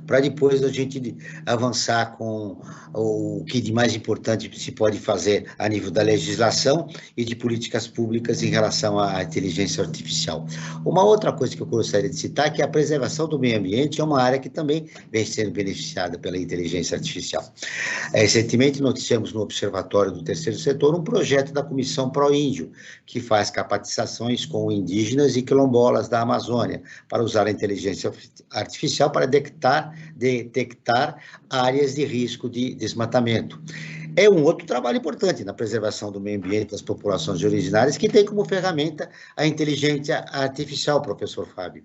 para depois a gente avançar com o que de mais importante se pode fazer a nível da legislação e de políticas públicas em relação à inteligência artificial. Uma outra coisa que eu gostaria de citar é que a preservação do meio ambiente é uma área que também vem sendo beneficiada pela inteligência artificial. Recentemente noticiamos no Observatório do Terceiro Setor um projeto da Comissão Pró-Índio, que faz capacitações com indígenas e quilombolas da Amazônia para usar a inteligência artificial para detectar áreas de risco de desmatamento. É um outro trabalho importante na preservação do meio ambiente das populações originárias, que tem como ferramenta a inteligência artificial, professor Fábio.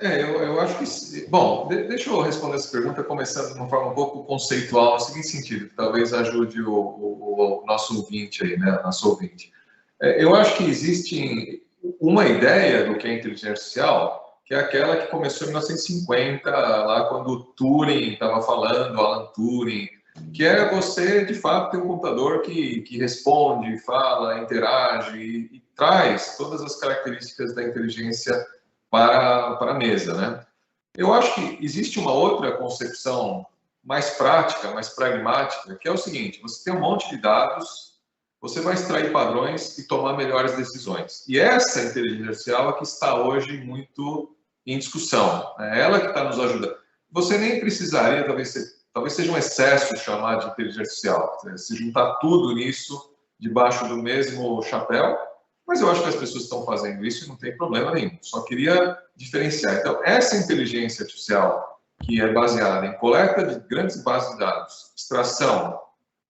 Eu acho que... Bom, deixa eu responder essa pergunta começando de uma forma um pouco conceitual, no seguinte sentido, que talvez ajude o nosso ouvinte aí, né, nosso ouvinte. Eu acho que existe uma ideia do que é inteligência artificial, que é aquela que começou em 1950, lá quando o Turing estava falando, Alan Turing, que é você, de fato, ter um computador que responde, fala, interage e traz todas as características da inteligência para a mesa, né? Eu acho que existe uma outra concepção mais prática, mais pragmática, que é o seguinte: você tem um monte de dados, você vai extrair padrões e tomar melhores decisões. E essa inteligência artificial é que está hoje muito em discussão. É ela que está nos ajudando. Você nem precisaria, talvez seja um excesso chamar de inteligência artificial, se juntar tudo nisso debaixo do mesmo chapéu. Mas eu acho que as pessoas estão fazendo isso e não tem problema nenhum. Só queria diferenciar. Então, essa inteligência artificial, que é baseada em coleta de grandes bases de dados, extração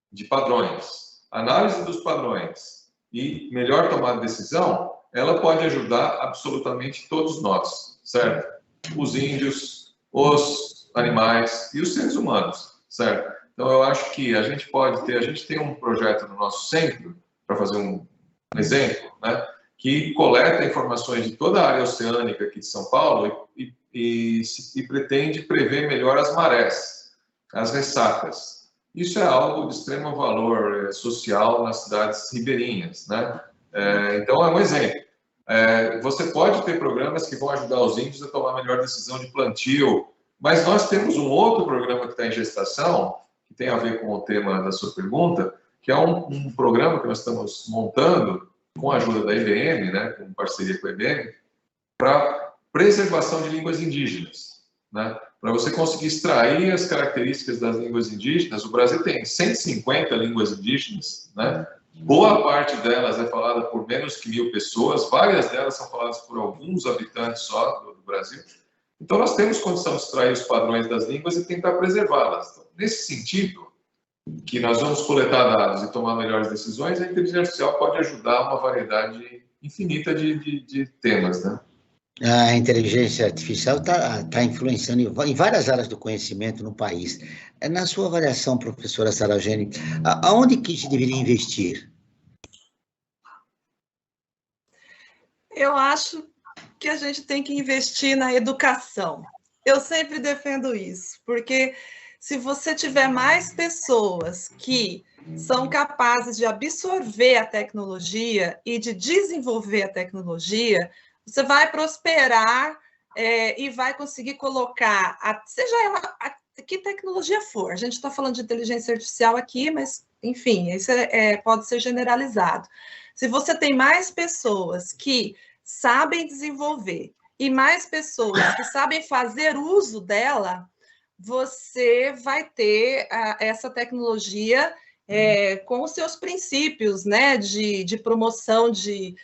de padrões, análise dos padrões e melhor tomada de decisão, ela pode ajudar absolutamente todos nós, certo? Os índios, os animais e os seres humanos, certo? Então, eu acho que a gente tem um projeto no nosso centro, para fazer um exemplo, né, que coleta informações de toda a área oceânica aqui de São Paulo e pretende prever melhor as marés, as ressacas. Isso é algo de extremo valor social nas cidades ribeirinhas, né? Então, é um exemplo. Você pode ter programas que vão ajudar os índios a tomar a melhor decisão de plantio, mas nós temos um outro programa que está em gestação, que tem a ver com o tema da sua pergunta, que é um programa que nós estamos montando com a ajuda da IBM, né, com parceria com a IBM, para preservação de línguas indígenas, né, para você conseguir extrair as características das línguas indígenas. O Brasil tem 150 línguas indígenas, né, boa parte delas é falada por menos que 1.000 pessoas, várias delas são faladas por alguns habitantes só do Brasil. Então, nós temos condição de extrair os padrões das línguas e tentar preservá-las. Então, nesse sentido, que nós vamos coletar dados e tomar melhores decisões, a inteligência artificial pode ajudar uma variedade infinita de temas, né? A inteligência artificial está influenciando em várias áreas do conhecimento no país. Na sua avaliação, professora Sarageni, aonde que se deveria investir? Eu acho que a gente tem que investir na educação. Eu sempre defendo isso, porque se você tiver mais pessoas que são capazes de absorver a tecnologia e de desenvolver a tecnologia, você vai prosperar e vai conseguir colocar, seja ela que tecnologia for. A gente está falando de inteligência artificial aqui, mas, enfim, isso pode ser generalizado. Se você tem mais pessoas que sabem desenvolver e mais pessoas que sabem fazer uso dela, você vai ter essa tecnologia com os seus princípios, né, de promoção de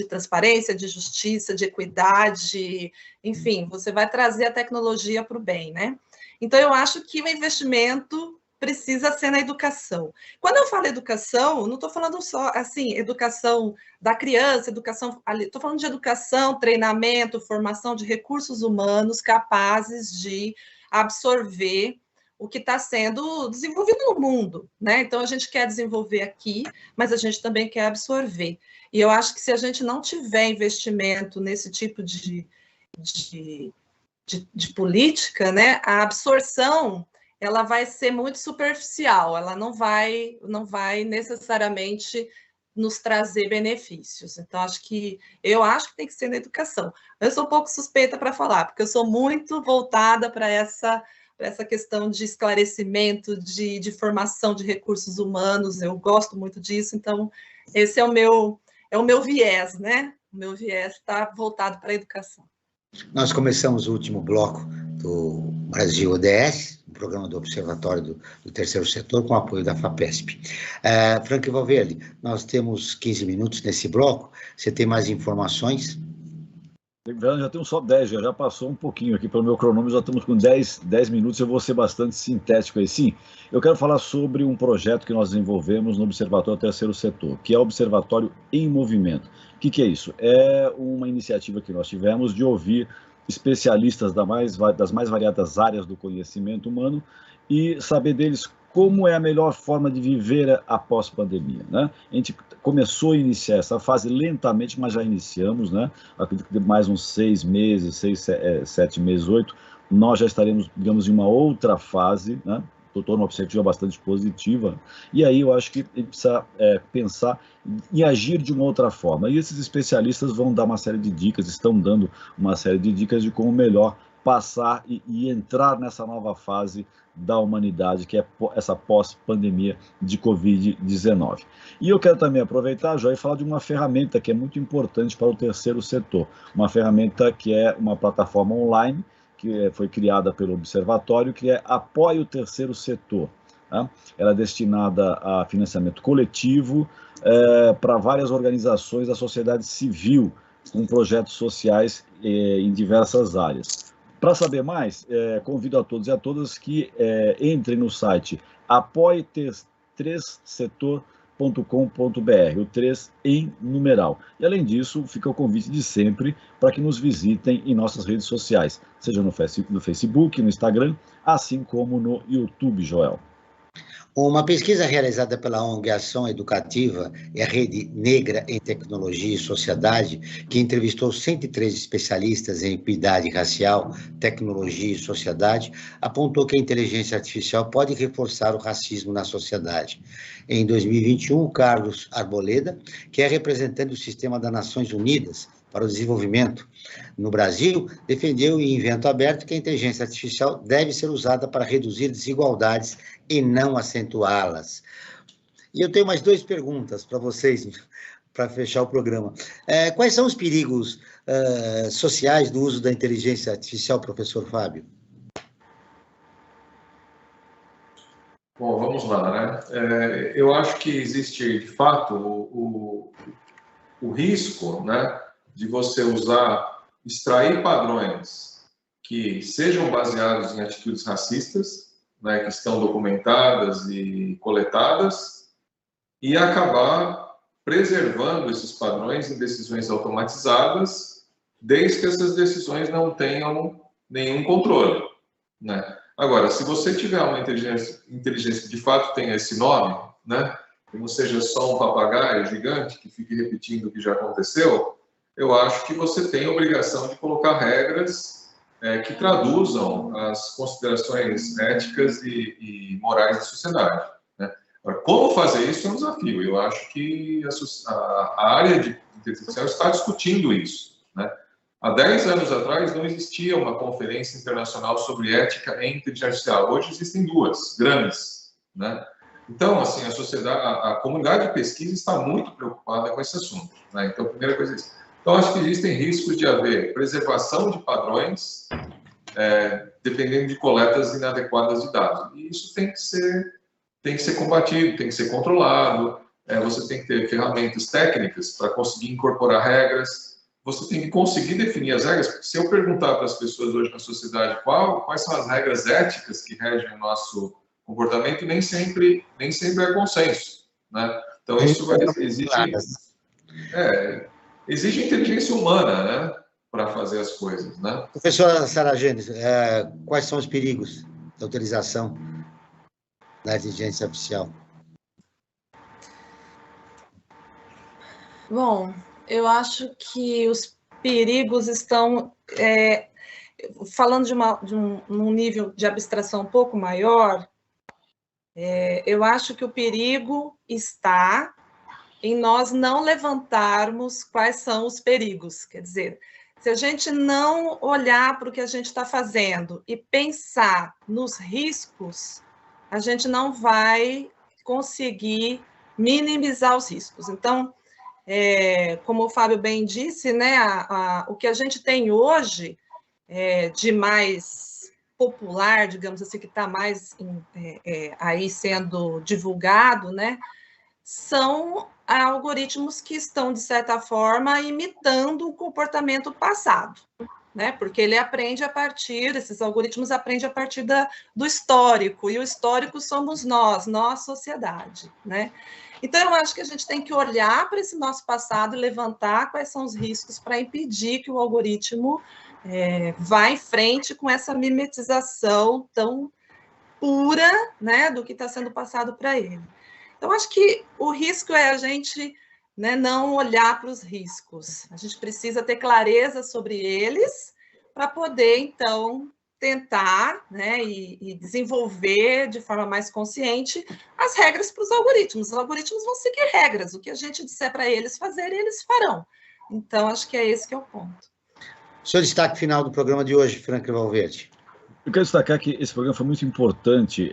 transparência, de justiça, de equidade, enfim, você vai trazer a tecnologia para o bem, né? Então, eu acho que o investimento precisa ser na educação. Quando eu falo educação, não estou falando só, assim, educação da criança, estou falando de educação, treinamento, formação de recursos humanos capazes de absorver o que está sendo desenvolvido no mundo, né? Então, a gente quer desenvolver aqui, mas a gente também quer absorver. E eu acho que se a gente não tiver investimento nesse tipo de política, né, a absorção ela vai ser muito superficial, ela não vai necessariamente nos trazer benefícios. Então, eu acho que tem que ser na educação. Eu sou um pouco suspeita para falar, porque eu sou muito voltada para essa questão de esclarecimento, de formação de recursos humanos, eu gosto muito disso, então esse é o meu viés, né? O meu viés está voltado para a educação. Nós começamos o último bloco do Brasil ODS, o programa do Observatório do Terceiro Setor, com apoio da FAPESP. Franklin Valverde, nós temos 15 minutos nesse bloco, você tem mais informações? Já temos só 10, já passou um pouquinho aqui pelo meu cronômetro, já estamos com 10 minutos, eu vou ser bastante sintético aí. Sim, eu quero falar sobre um projeto que nós desenvolvemos no Observatório Terceiro Setor, que é o Observatório em Movimento. O que é isso? É uma iniciativa que nós tivemos de ouvir especialistas das mais variadas áreas do conhecimento humano e saber deles como é a melhor forma de viver após pandemia, né? A gente começou a iniciar essa fase lentamente, mas já iniciamos, né? Acredito que mais uns 6 meses, 7 meses, 8, nós já estaremos, digamos, em uma outra fase, né? Estou numa perspectiva bastante positiva, e aí eu acho que a gente precisa pensar e agir de uma outra forma. E esses especialistas vão dar uma série de dicas, estão dando uma série de dicas de como melhor passar e entrar nessa nova fase da humanidade, que é essa pós-pandemia de Covid-19. E eu quero também aproveitar, João, e falar de uma ferramenta que é muito importante para o terceiro setor, uma ferramenta que é uma plataforma online, que foi criada pelo Observatório, que é Apoie o Terceiro Setor. Tá? Ela é destinada a financiamento coletivo para várias organizações da sociedade civil, com projetos sociais em diversas áreas. Para saber mais, convido a todos e a todas que entrem no site apoie3setor.com.br, o 3 em numeral. E, além disso, fica o convite de sempre para que nos visitem em nossas redes sociais, seja no Facebook, no Instagram, assim como no YouTube, Joel. Uma pesquisa realizada pela ONG Ação Educativa e a Rede Negra em Tecnologia e Sociedade, que entrevistou 103 especialistas em equidade racial, tecnologia e sociedade, apontou que a inteligência artificial pode reforçar o racismo na sociedade. Em 2021, Carlos Arboleda, que é representante do Sistema das Nações Unidas para o Desenvolvimento no Brasil, defendeu em evento aberto que a inteligência artificial deve ser usada para reduzir desigualdades e não acentuá-las. E eu tenho mais 2 perguntas para vocês, para fechar o programa. Quais são os perigos sociais do uso da inteligência artificial, professor Fábio? Bom, vamos lá, né? Eu acho que existe, de fato, o risco, né, de você extrair padrões que sejam baseados em atitudes racistas, né, que estão documentadas e coletadas, e acabar preservando esses padrões em decisões automatizadas desde que essas decisões não tenham nenhum controle, né? Agora, se você tiver uma inteligência que de fato tenha esse nome, né, que não seja só um papagaio gigante que fique repetindo o que já aconteceu, eu acho que você tem a obrigação de colocar regras que traduzam as considerações éticas e morais da sociedade, né? Agora, como fazer isso é um desafio. Eu acho que a área de inteligência artificial está discutindo isso, né? Há 10 anos atrás não existia uma conferência internacional sobre ética em inteligência artificial. Hoje existem duas grandes, né? Então, assim, a comunidade de pesquisa está muito preocupada com esse assunto, né? Então, a primeira coisa é isso. Então, acho que existem riscos de haver preservação de padrões, dependendo de coletas inadequadas de dados. E isso tem que ser combatido, tem que ser controlado. Você tem que ter ferramentas técnicas para conseguir incorporar regras. Você tem que conseguir definir as regras, porque se eu perguntar para as pessoas hoje na sociedade quais são as regras éticas que regem o nosso comportamento, nem sempre é consenso, né? Então, isso exige inteligência humana, né, para fazer as coisas, né? Professora Sarajane, quais são os perigos da utilização da inteligência artificial? Bom, eu acho que os perigos estão, falando de um nível de abstração um pouco maior, eu acho que o perigo está em nós não levantarmos quais são os perigos. Quer dizer, se a gente não olhar para o que a gente está fazendo e pensar nos riscos, a gente não vai conseguir minimizar os riscos. Então, como o Fábio bem disse, né, o que a gente tem hoje de mais popular, digamos assim, que está mais aí sendo divulgado, né, são algoritmos que estão, de certa forma, imitando o comportamento passado, né, porque esses algoritmos aprendem a partir do histórico, e o histórico somos nós, sociedade, né? Então, eu acho que a gente tem que olhar para esse nosso passado e levantar quais são os riscos para impedir que o algoritmo vá em frente com essa mimetização tão pura, né, do que está sendo passado para ele. Então, acho que o risco é a gente, né, não olhar para os riscos. A gente precisa ter clareza sobre eles para poder, então, tentar, né, e desenvolver de forma mais consciente as regras para os algoritmos. Os algoritmos vão seguir regras. O que a gente disser para eles fazerem, eles farão. Então, acho que é esse que é o ponto. Seu destaque final do programa de hoje, Franklin Valverde. Eu quero destacar que esse programa foi muito importante.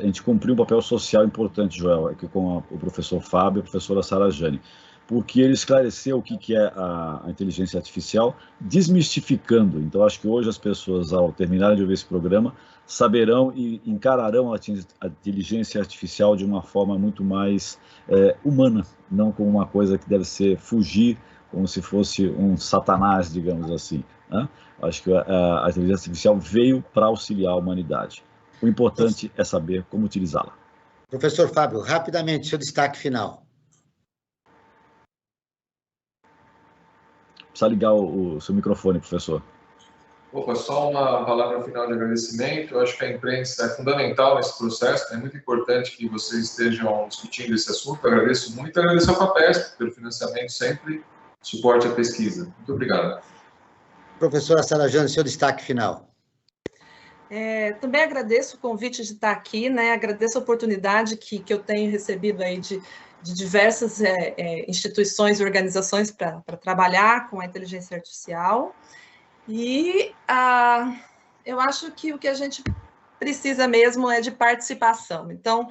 A gente cumpriu um papel social importante, Joel, aqui com o professor Fábio e a professora Sarajane, porque ele esclareceu o que é a inteligência artificial, desmistificando. Então, acho que hoje as pessoas, ao terminarem de ouvir esse programa, saberão e encararão a inteligência artificial de uma forma muito mais humana, não como uma coisa que deve fugir, como se fosse um satanás, digamos assim, né? Acho que a inteligência artificial veio para auxiliar a humanidade. O importante é saber como utilizá-la. Professor Fábio, rapidamente, seu destaque final. Precisa ligar o seu microfone, professor. Opa, só uma palavra final de agradecimento. Eu acho que a imprensa é fundamental nesse processo. É muito importante que vocês estejam discutindo esse assunto. Eu agradeço muito. Agradeço ao FAPESP pelo financiamento sempre, suporte à pesquisa. Muito obrigado. Professora Sarajane, seu destaque final. Também agradeço o convite de estar aqui, né? Agradeço a oportunidade que eu tenho recebido aí de diversas instituições e organizações para trabalhar com a inteligência artificial. E eu acho que o que a gente precisa mesmo é de participação. Então,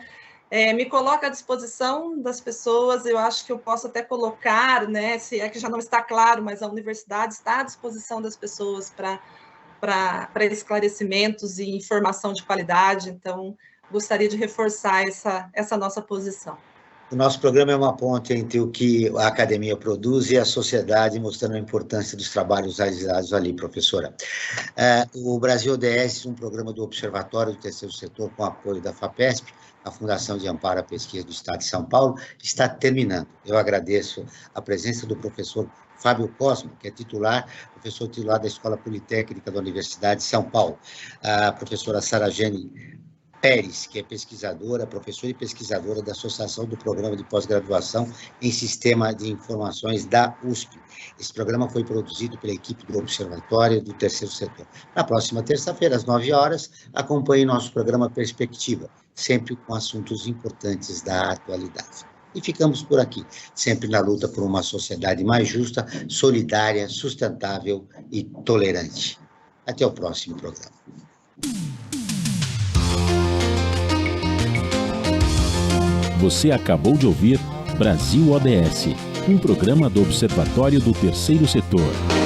me coloca à disposição das pessoas. Eu acho que eu posso até colocar, né, se é que já não está claro, mas a universidade está à disposição das pessoas para esclarecimentos e informação de qualidade. Então, gostaria de reforçar essa nossa posição. O nosso programa é uma ponte entre o que a academia produz e a sociedade, mostrando a importância dos trabalhos realizados ali, professora. O Brasil ODS, um programa do Observatório do Terceiro Setor, com apoio da FAPESP, a Fundação de Amparo à Pesquisa do Estado de São Paulo, está terminando. Eu agradeço a presença do professor Fábio Cosmo, que é professor titular da Escola Politécnica da Universidade de São Paulo, a professora Sarajane Pérez, que é professora e pesquisadora da Associação do Programa de Pós-Graduação em Sistema de Informações da USP. Esse programa foi produzido pela equipe do Observatório do Terceiro Setor. Na próxima terça-feira, às 9 horas, acompanhe nosso programa Perspectiva, sempre com assuntos importantes da atualidade. E ficamos por aqui, sempre na luta por uma sociedade mais justa, solidária, sustentável e tolerante. Até o próximo programa. Você acabou de ouvir Brasil ODS, um programa do Observatório do Terceiro Setor.